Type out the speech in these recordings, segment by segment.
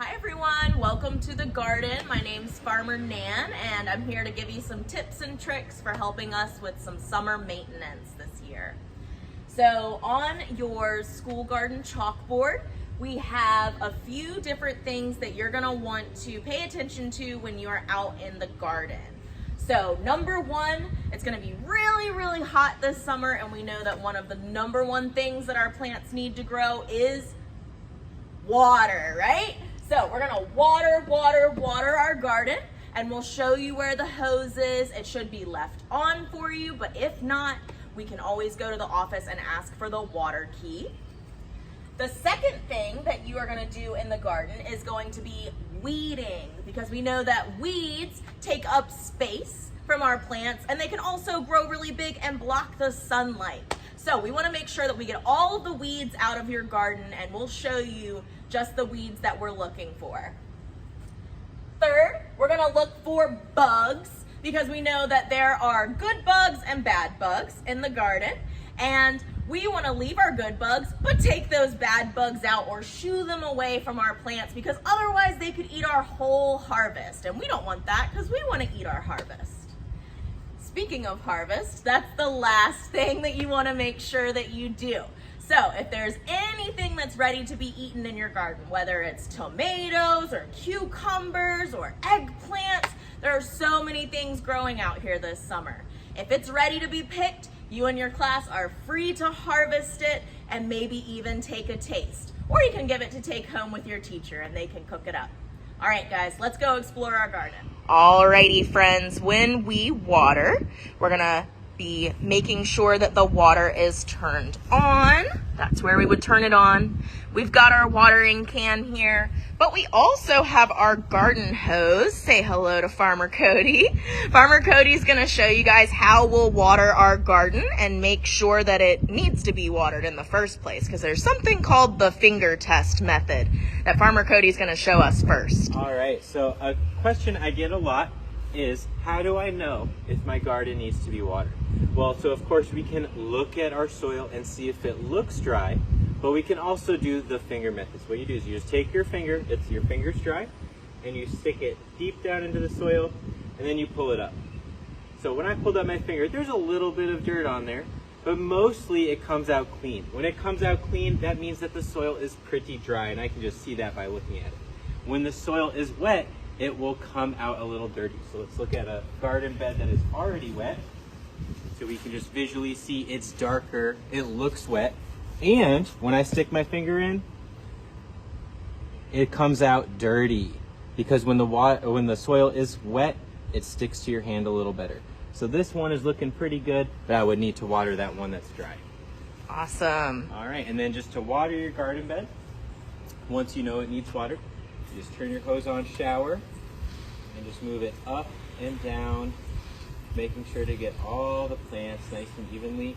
Hi everyone, welcome to the garden. My name's Farmer Nan and I'm here to give you some tips and tricks for helping us with some summer maintenance this year. So on your school garden chalkboard, we have a few different things that you're gonna want to pay attention to when you're out in the garden. So number one, it's gonna be really hot this summer, and we know that one of the number one things that our plants need to grow is water, right? So we're gonna water our garden, and we'll show you where the hose is. It should be left on for you, but if not, we can always go to the office and ask for the water key. The second thing that you are gonna do in the garden is going to be weeding, because we know that weeds take up space from our plants, and they can also grow really big and block the sunlight. So we wanna make sure that we get all of the weeds out of your garden, and we'll show you just the weeds that we're looking for. Third, we're gonna look for bugs, because we know that there are good bugs and bad bugs in the garden, and we wanna leave our good bugs, but take those bad bugs out or shoo them away from our plants, because otherwise they could eat our whole harvest, and we don't want that because we wanna eat our harvest. Speaking of harvest, that's the last thing that you wanna make sure that you do. So if there's anything that's ready to be eaten in your garden, whether it's tomatoes or cucumbers or eggplants, there are so many things growing out here this summer. If it's ready to be picked, you and your class are free to harvest it and maybe even take a taste. Or you can give it to take home with your teacher and they can cook it up. All right, guys, let's go explore our garden. Alrighty, friends, when we water, we're gonna be making sure that the water is turned on. That's where we would turn it on. We've got our watering can here, but we also have our garden hose. Say hello to Farmer Cody. Farmer Cody's gonna show you guys how we'll water our garden and make sure that it needs to be watered in the first place, because there's something called the finger test method that Farmer Cody's gonna show us first. All right, so a question I get a lot is, how do I know if my garden needs to be watered? Well, so of course we can look at our soil and see if it looks dry, but we can also do the finger method. So what you do is you just take your finger, it's your finger's dry, and you stick it deep down into the soil, and then you pull it up. So when I pulled up my finger, there's a little bit of dirt on there, but mostly it comes out clean. When it comes out clean, that means that the soil is pretty dry, and I can just see that by looking at it. When the soil is wet, it will come out a little dirty. So let's look at a garden bed that is already wet. So we can just visually see it's darker, it looks wet. And when I stick my finger in, it comes out dirty, because when the soil is wet, it sticks to your hand a little better. So this one is looking pretty good, but I would need to water that one that's dry. Awesome. All right, and then just to water your garden bed, once you know it needs water, you just turn your hose on shower and just move it up and down, making sure to get all the plants nice and evenly.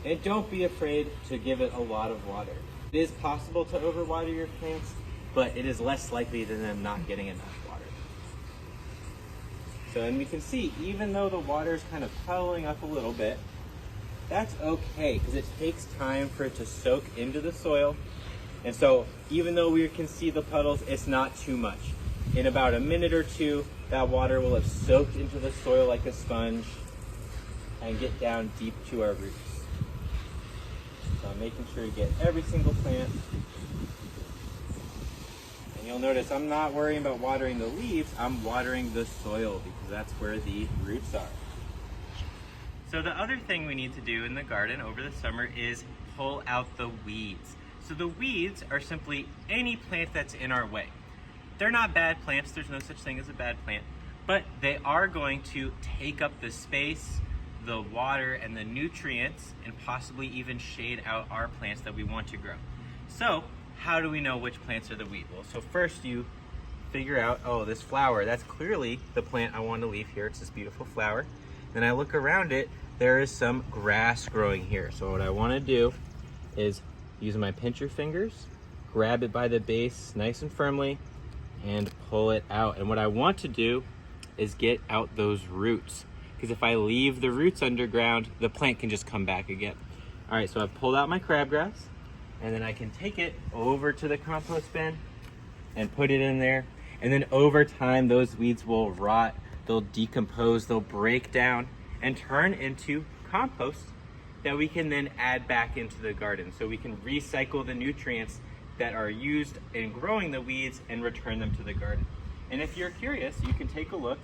And don't be afraid to give it a lot of water. It is possible to overwater your plants, but it is less likely than them not getting enough water. So, and we can see, even though the water is kind of puddling up a little bit, that's okay, because it takes time for it to soak into the soil. And so even though we can see the puddles, it's not too much. In about a minute or two, that water will have soaked into the soil like a sponge and get down deep to our roots. So I'm making sure to get every single plant. And you'll notice I'm not worrying about watering the leaves, I'm watering the soil, because that's where the roots are. So the other thing we need to do in the garden over the summer is pull out the weeds. So the weeds are simply any plant that's in our way. They're not bad plants, there's no such thing as a bad plant, but they are going to take up the space, the water, and the nutrients, and possibly even shade out our plants that we want to grow. So how do we know which plants are the weed? Well, so first you figure out, oh, this flower, that's clearly the plant I want to leave here. It's this beautiful flower. Then I look around it, there is some grass growing here. So what I want to do is, using my pincher fingers, grab it by the base nice and firmly and pull it out. And what I want to do is get out those roots, because if I leave the roots underground, the plant can just come back again. All right, so I've pulled out my crabgrass, and then I can take it over to the compost bin and put it in there. And then over time, those weeds will rot, they'll decompose, they'll break down and turn into compost that we can then add back into the garden. So we can recycle the nutrients that are used in growing the weeds and return them to the garden. And if you're curious, you can take a look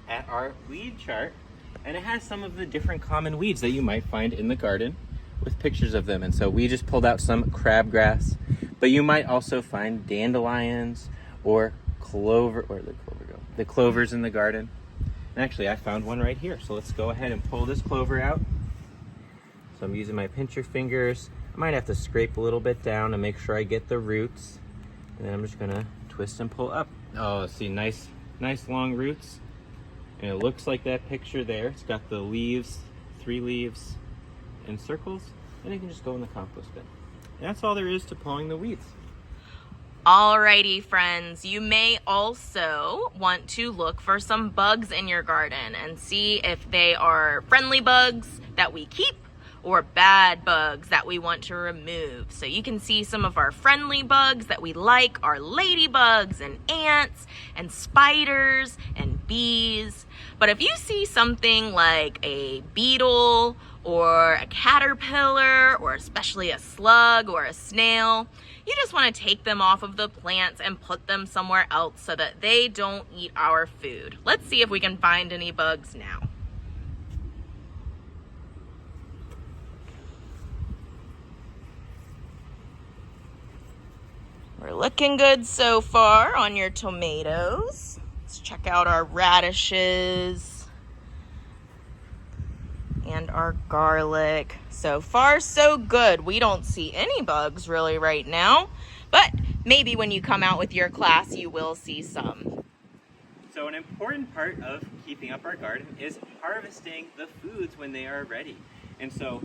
at our weed chart, and it has some of the different common weeds that you might find in the garden with pictures of them. And so we just pulled out some crabgrass, but you might also find dandelions or clover. Where did the clover go? The clovers in the garden. And actually, I found one right here. So let's go ahead and pull this clover out. So I'm using my pincher fingers. I might have to scrape a little bit down to make sure I get the roots. And then I'm just gonna twist and pull up. Oh, see, nice long roots. And it looks like that picture there. It's got the leaves, 3 leaves in circles, and it can just go in the compost bin. And that's all there is to pulling the weeds. Alrighty, friends, you may also want to look for some bugs in your garden and see if they are friendly bugs that we keep or bad bugs that we want to remove. So you can see some of our friendly bugs that we like are ladybugs and ants and spiders and bees. But if you see something like a beetle or a caterpillar or especially a slug or a snail, you just want to take them off of the plants and put them somewhere else so that they don't eat our food. Let's see if we can find any bugs now. We're looking good so far on your tomatoes. Let's check out our radishes and our garlic. So far, so good. We don't see any bugs really right now, but maybe when you come out with your class, you will see some. So an important part of keeping up our garden is harvesting the foods when they are ready. And so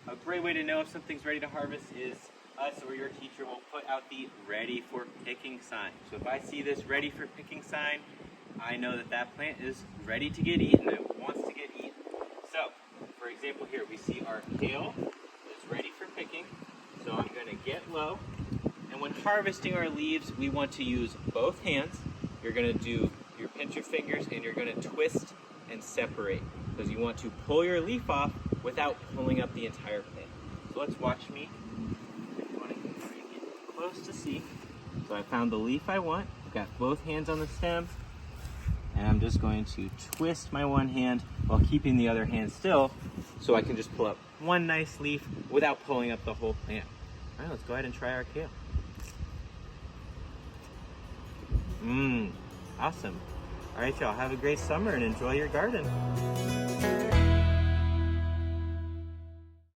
a great way to know if something's ready to harvest is us or your teacher will put out the ready for picking sign. So if I see this ready for picking sign, I know that that plant is ready to get eaten. It wants to get eaten. So, for example here, we see our kale is ready for picking. So I'm going to get low. And when harvesting our leaves, we want to use both hands. You're going to do your pincher fingers and you're going to twist and separate because you want to pull your leaf off without pulling up the entire plant. So let's watch me. Close to see. So I found the leaf I want. I've got both hands on the stem, and I'm just going to twist my one hand while keeping the other hand still so I can just pull up one nice leaf without pulling up the whole plant. All right, let's go ahead and try our kale. Awesome. All right, y'all, have a great summer and enjoy your garden.